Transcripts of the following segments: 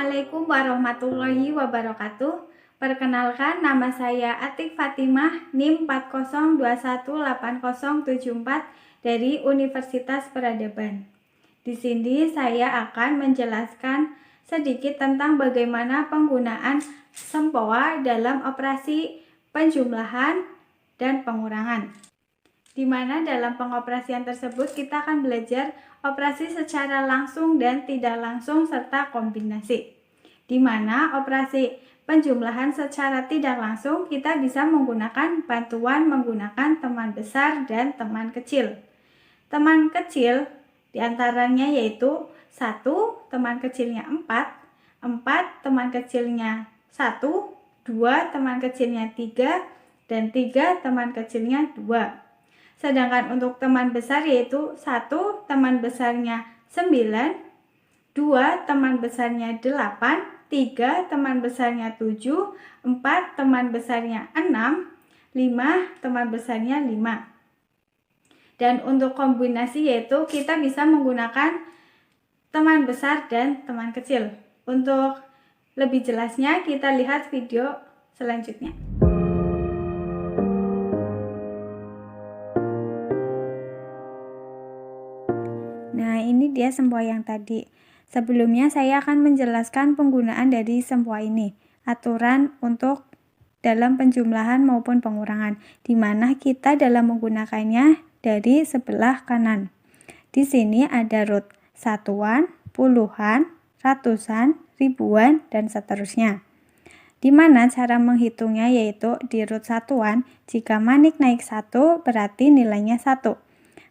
Assalamualaikum warahmatullahi wabarakatuh. Perkenalkan, nama saya Atik Fatimah, NIM 40218074 dari Universitas Peradaban. Di sini saya akan menjelaskan sedikit tentang bagaimana penggunaan sempoa dalam operasi penjumlahan dan pengurangan. Di mana dalam pengoperasian tersebut kita akan belajar operasi secara langsung dan tidak langsung serta kombinasi. Di mana operasi penjumlahan secara tidak langsung kita bisa menggunakan bantuan menggunakan teman besar dan teman kecil. Teman kecil diantaranya yaitu 1 teman kecilnya 4 teman kecilnya 1, 2 teman kecilnya 3, dan 3 teman kecilnya 2. Sedangkan untuk teman besar yaitu 1 teman besarnya 9, 2 teman besarnya 8, 3 teman besarnya 7, 4 teman besarnya 6, 5 teman besarnya 5. Dan untuk kombinasi yaitu kita bisa menggunakan teman besar dan teman kecil. Untuk lebih jelasnya kita lihat video selanjutnya. Nah, ini dia sempoa yang tadi. Sebelumnya saya akan menjelaskan penggunaan dari sempoa ini. Aturan untuk dalam penjumlahan maupun pengurangan, di mana kita dalam menggunakannya dari sebelah kanan. Di sini ada root satuan, puluhan, ratusan, ribuan, dan seterusnya. Di mana cara menghitungnya yaitu di root satuan, jika manik naik 1 berarti nilainya 1.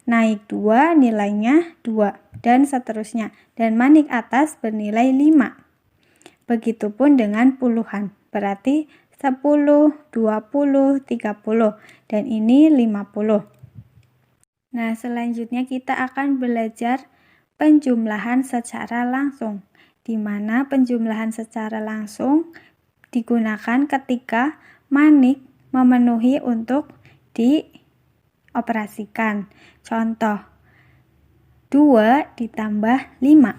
Naik 2 nilainya 2, dan seterusnya. Dan manik atas bernilai 5. Begitupun dengan puluhan, berarti 10, 20, 30, dan ini 50. Nah, selanjutnya kita akan belajar penjumlahan secara langsung, di mana penjumlahan secara langsung digunakan ketika manik memenuhi untuk dioperasikan. Contoh, 2 ditambah 5.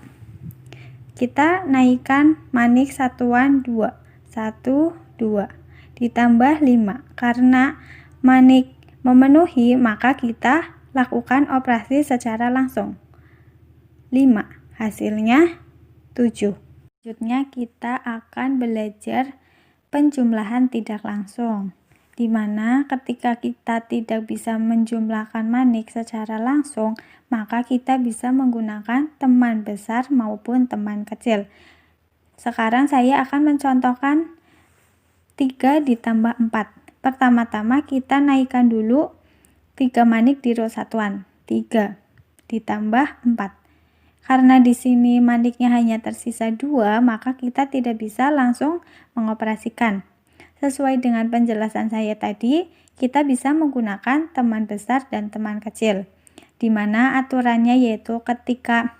Kita naikkan manik satuan 2. 1, 2. Ditambah 5. Karena manik memenuhi, maka kita lakukan operasi secara langsung. 5. Hasilnya 7. Selanjutnya kita akan belajar penjumlahan tidak langsung, di mana ketika kita tidak bisa menjumlahkan manik secara langsung, maka kita bisa menggunakan teman besar maupun teman kecil. Sekarang saya akan mencontohkan 3 ditambah 4. Pertama-tama kita naikkan dulu 3 manik di row satuan. 3 ditambah 4. Karena di sini maniknya hanya tersisa 2, maka kita tidak bisa langsung mengoperasikan. Sesuai dengan penjelasan saya tadi, kita bisa menggunakan teman besar dan teman kecil, di mana aturannya yaitu ketika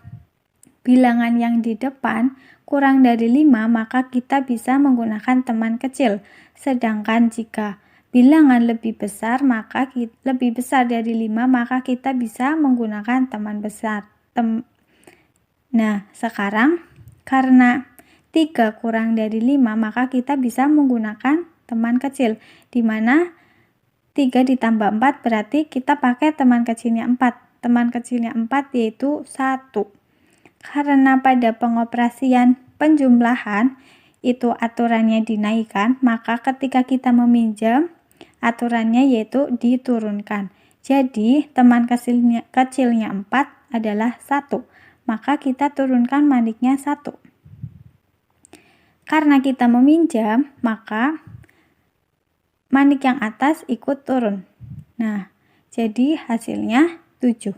bilangan yang di depan kurang dari 5, maka kita bisa menggunakan teman kecil. Sedangkan jika bilangan lebih besar dari 5, maka kita bisa menggunakan teman besar. Nah, sekarang karena 3 kurang dari 5, maka kita bisa menggunakan teman kecil, di mana 3 ditambah 4 berarti kita pakai teman kecilnya 4. Teman kecilnya 4 yaitu 1. Karena pada pengoperasian penjumlahan itu aturannya dinaikkan, maka ketika kita meminjam, aturannya yaitu diturunkan. Jadi, teman kecilnya 4 adalah 1. Maka kita turunkan maniknya 1. Karena kita meminjam, maka manik yang atas ikut turun. Nah, jadi hasilnya 7.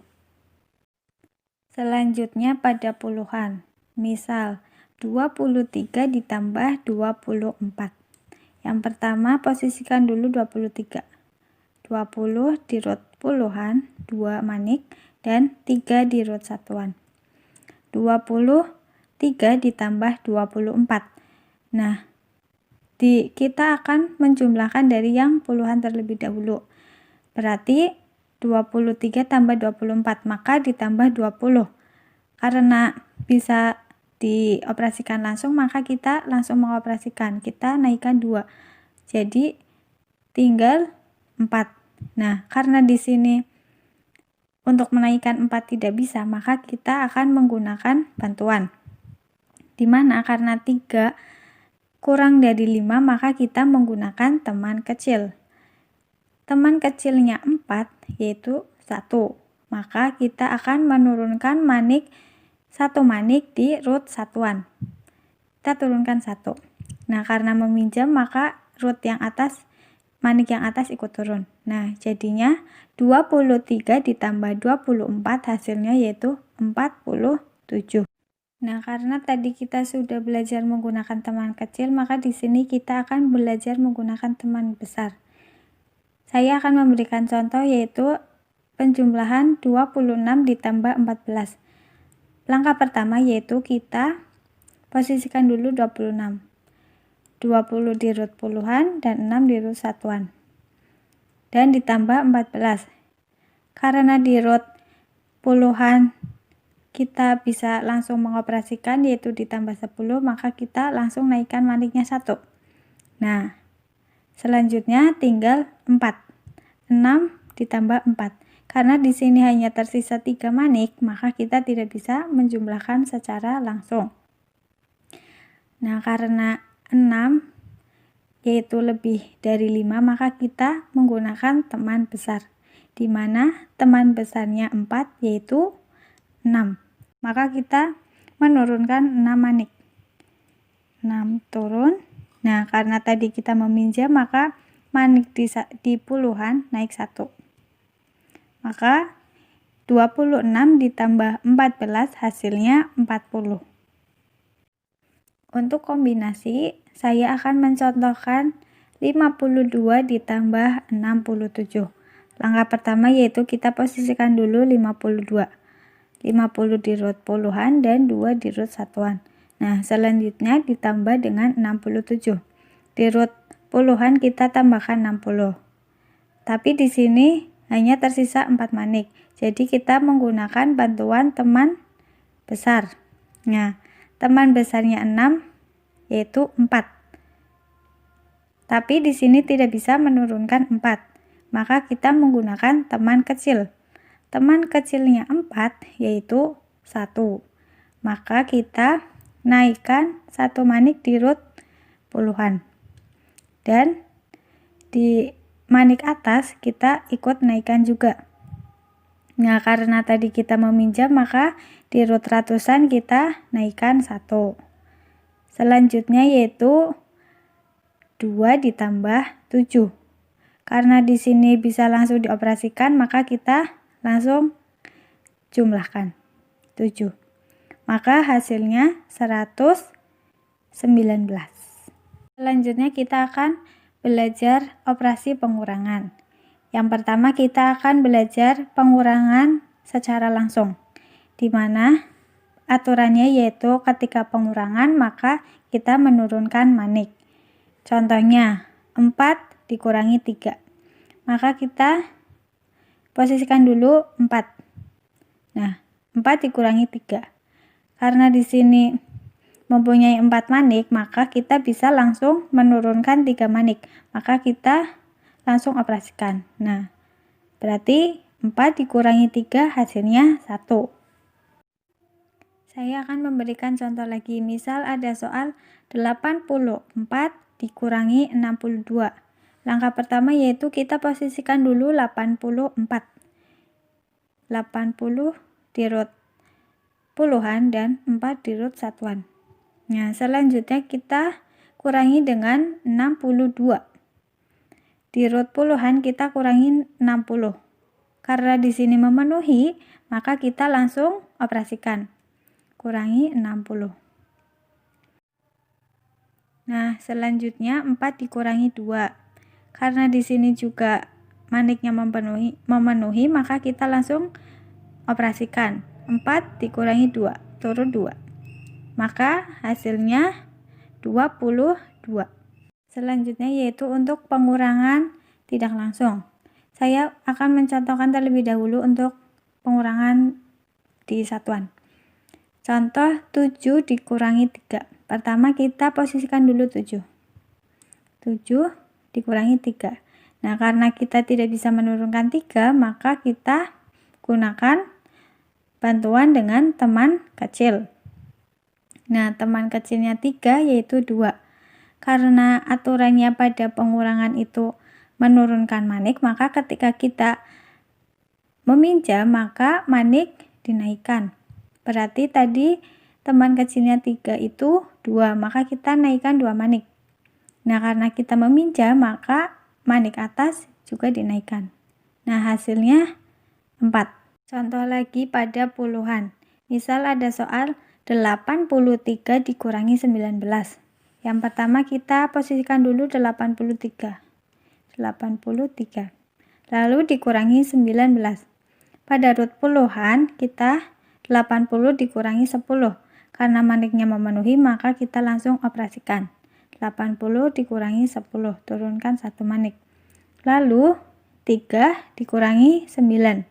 Selanjutnya pada puluhan. Misal, 23 ditambah 24. Yang pertama posisikan dulu 23. 20 di root puluhan, 2 manik, dan 3 di root satuan. 23 ditambah 24. Nah, kita akan menjumlahkan dari yang puluhan terlebih dahulu. Berarti 23 tambah 24, maka ditambah 20. Karena bisa dioperasikan langsung, maka kita langsung mengoperasikan. Kita naikkan 2. Jadi tinggal 4. Nah, karena di sini untuk menaikkan 4 tidak bisa, maka kita akan menggunakan bantuan. Dimana karena 3 kurang dari 5, maka kita menggunakan teman kecil. Teman kecilnya 4 yaitu 1. Maka kita akan menurunkan manik 1 manik di root satuan. Kita turunkan 1. Nah, karena meminjam maka root yang atas, manik yang atas ikut turun. Nah, jadinya 23 ditambah 24 hasilnya yaitu 47. Nah, karena tadi kita sudah belajar menggunakan teman kecil, maka di sini kita akan belajar menggunakan teman besar. Saya akan memberikan contoh yaitu penjumlahan 26 ditambah 14. Langkah pertama yaitu kita posisikan dulu 26. 20 di root puluhan dan 6 di root satuan. Dan ditambah 14. Karena di root puluhan kita bisa langsung mengoperasikan yaitu ditambah 10, maka kita langsung naikkan maniknya 1. Nah, selanjutnya tinggal 4. 6 ditambah 4. Karena di sini hanya tersisa 3 manik, maka kita tidak bisa menjumlahkan secara langsung. Nah, karena 6 yaitu lebih dari 5, maka kita menggunakan teman besar. Di mana teman besarnya 4 yaitu 6. Maka kita menurunkan 6 manik. 6 turun. Nah, karena tadi kita meminjam, maka manik di puluhan naik 1. Maka 26 ditambah 14 hasilnya 40. Untuk kombinasi, saya akan mencontohkan 52 ditambah 67. Langkah pertama yaitu kita posisikan dulu 52. 50 di root puluhan dan 2 di root satuan. Nah, selanjutnya ditambah dengan 67. Di root puluhan kita tambahkan 60. Tapi di sini hanya tersisa 4 manik. Jadi kita menggunakan bantuan teman besar. Nah, teman besarnya 6 yaitu 4. Tapi di sini tidak bisa menurunkan 4. Maka kita menggunakan teman kecil. Teman kecilnya 4 yaitu 1. Maka kita naikkan 1 manik di root puluhan. Dan di manik atas kita ikut naikkan juga. Nah, karena tadi kita meminjam, maka di root ratusan kita naikkan 1. Selanjutnya yaitu 2 ditambah 7. Karena di sini bisa langsung dioperasikan, maka kita langsung jumlahkan 7. Maka hasilnya 119. Selanjutnya kita akan belajar operasi pengurangan. Yang pertama kita akan belajar pengurangan secara langsung, di mana aturannya yaitu ketika pengurangan maka kita menurunkan manik. Contohnya 4 dikurangi 3. Maka kita posisikan dulu 4. Nah, 4 dikurangi 3. Karena di sini mempunyai 4 manik, maka kita bisa langsung menurunkan 3 manik. Maka kita langsung operasikan. Nah, berarti 4 dikurangi 3 hasilnya 1. Saya akan memberikan contoh lagi. Misal ada soal 84 dikurangi 62. Langkah pertama yaitu kita posisikan dulu 84. 80 di root puluhan dan 4 di root satuan. Nah, selanjutnya kita kurangi dengan 62. Di root puluhan kita kurangi 60. Karena di sini memenuhi, maka kita langsung operasikan. Kurangi 60. Nah, selanjutnya 4 dikurangi 2. Karena di sini juga maniknya memenuhi, maka kita langsung operasikan. 4 dikurangi 2, turun 2. Maka hasilnya 22. Selanjutnya yaitu untuk pengurangan tidak langsung. Saya akan mencontohkan terlebih dahulu untuk pengurangan di satuan. Contoh 7 dikurangi 3. Pertama kita posisikan dulu 7. 7 dikurangi 3. Nah, karena kita tidak bisa menurunkan 3, maka kita gunakan bantuan dengan teman kecil. Nah, teman kecilnya 3 yaitu 2. Karena aturannya pada pengurangan itu menurunkan manik, maka ketika kita meminjam, maka manik dinaikkan. Berarti tadi teman kecilnya 3 itu 2, maka kita naikkan 2 manik. Nah, karena kita meminjam, maka manik atas juga dinaikkan. Nah, hasilnya 4. Contoh lagi pada puluhan. Misal ada soal 83 dikurangi 19. Yang pertama kita posisikan dulu 83. Lalu dikurangi 19. Pada root puluhan kita 80 dikurangi 10. Karena maniknya memenuhi, maka kita langsung operasikan. 80 dikurangi 10, turunkan 1 manik. Lalu 3 dikurangi 9.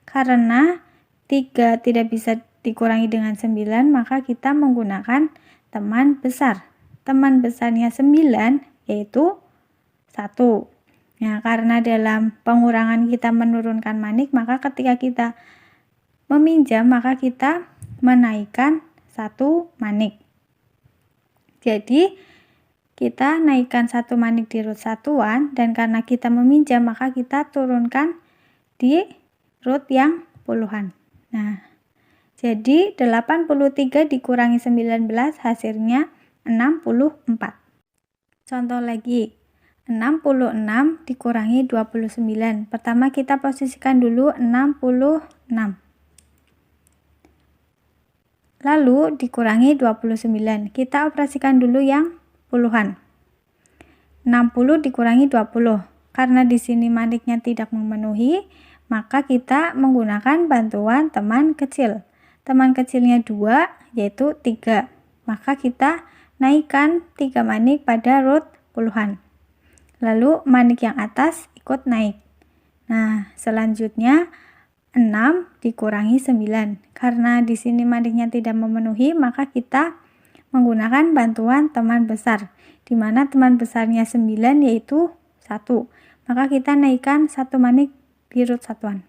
Karena 3 tidak bisa dikurangi dengan 9, maka kita menggunakan teman besar. Teman besarnya 9 yaitu 1. Nah, karena dalam pengurangan kita menurunkan manik, maka ketika kita meminjam, maka kita menaikkan 1 manik. Jadi, kita naikkan 1 manik di root satuan, dan karena kita meminjam, maka kita turunkan di root yang puluhan. Nah, jadi 83 dikurangi 19 hasilnya 64. Contoh lagi, 66 dikurangi 29. Pertama kita posisikan dulu 66. Lalu dikurangi 29. Kita operasikan dulu yang puluhan. 60 dikurangi 20. Karena di sini maniknya tidak memenuhi, maka kita menggunakan bantuan teman kecil. Teman kecilnya 2 yaitu 3. Maka kita naikkan 3 manik pada root puluhan. Lalu manik yang atas ikut naik. Nah, selanjutnya 6 dikurangi 9. Karena di sini maniknya tidak memenuhi, maka kita menggunakan bantuan teman besar, di mana teman besarnya 9 yaitu 1. Maka kita naikkan 1 manik di root satuan.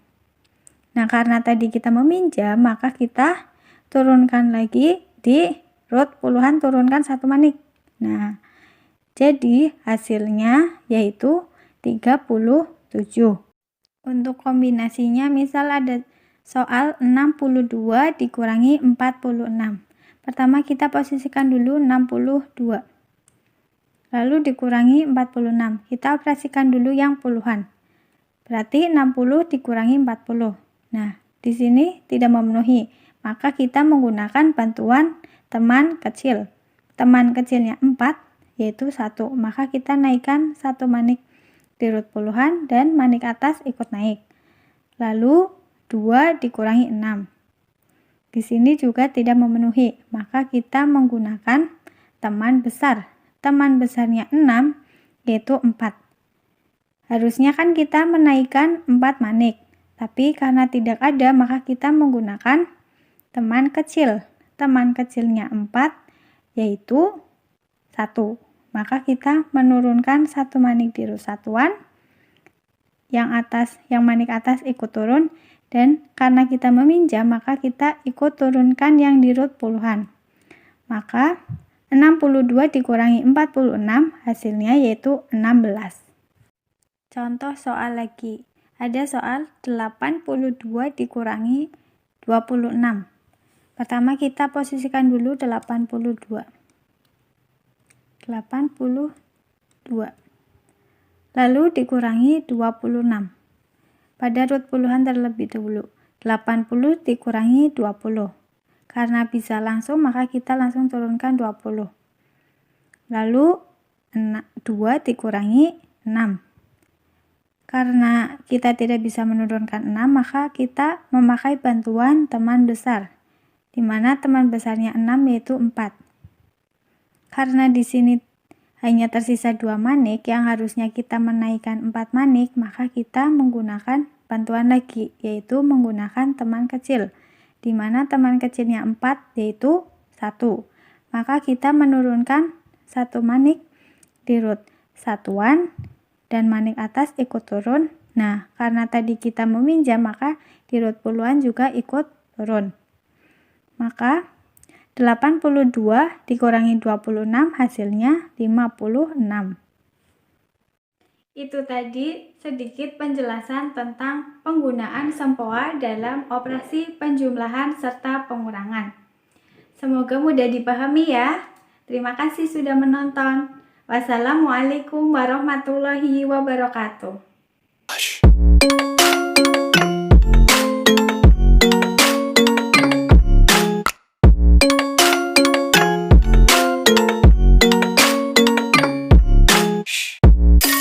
Nah, karena tadi kita meminjam, maka kita turunkan lagi di root puluhan, turunkan 1 manik. Nah, jadi hasilnya yaitu 37. Untuk kombinasinya, misal ada soal 62 dikurangi 46. Pertama kita posisikan dulu 62. Lalu dikurangi 46. Kita operasikan dulu yang puluhan. Berarti 60 dikurangi 40. Nah, di sini tidak memenuhi. Maka kita menggunakan bantuan teman kecil. Teman kecilnya 4 yaitu 1. Maka kita naikkan 1 manik di root puluhan dan manik atas ikut naik. Lalu 2 dikurangi 6. Di sini juga tidak memenuhi, maka kita menggunakan teman besar. Teman besarnya 6 yaitu 4. Harusnya kan kita menaikkan 4 manik, tapi karena tidak ada, maka kita menggunakan teman kecil. Teman kecilnya 4 yaitu 1. Maka kita menurunkan 1 manik di root satuan. Yang manik atas ikut turun, dan karena kita meminjam, maka kita ikut turunkan yang di root puluhan. Maka 62 dikurangi 46 hasilnya yaitu 16. Contoh soal lagi. Ada soal 82 dikurangi 26. Pertama kita posisikan dulu 82. Lalu dikurangi 26. Pada root puluhan terlebih dahulu. 80 dikurangi 20. Karena bisa langsung, maka kita langsung turunkan 20. Lalu 2 dikurangi 6. Karena kita tidak bisa menurunkan 6, maka kita memakai bantuan teman besar, di mana teman besarnya 6 yaitu 4. Karena di sini hanya tersisa 2 manik yang harusnya kita menaikkan 4 manik, maka kita menggunakan bantuan lagi, yaitu menggunakan teman kecil, di mana teman kecilnya 4 yaitu 1. Maka kita menurunkan 1 manik di root satuan dan manik atas ikut turun. Nah, karena tadi kita meminjam maka di root puluhan juga ikut turun. Maka 82 dikurangi 26 hasilnya 56. Itu tadi sedikit penjelasan tentang penggunaan sempoa dalam operasi penjumlahan serta pengurangan. Semoga mudah dipahami ya. Terima kasih sudah menonton. Wassalamualaikum warahmatullahi wabarakatuh.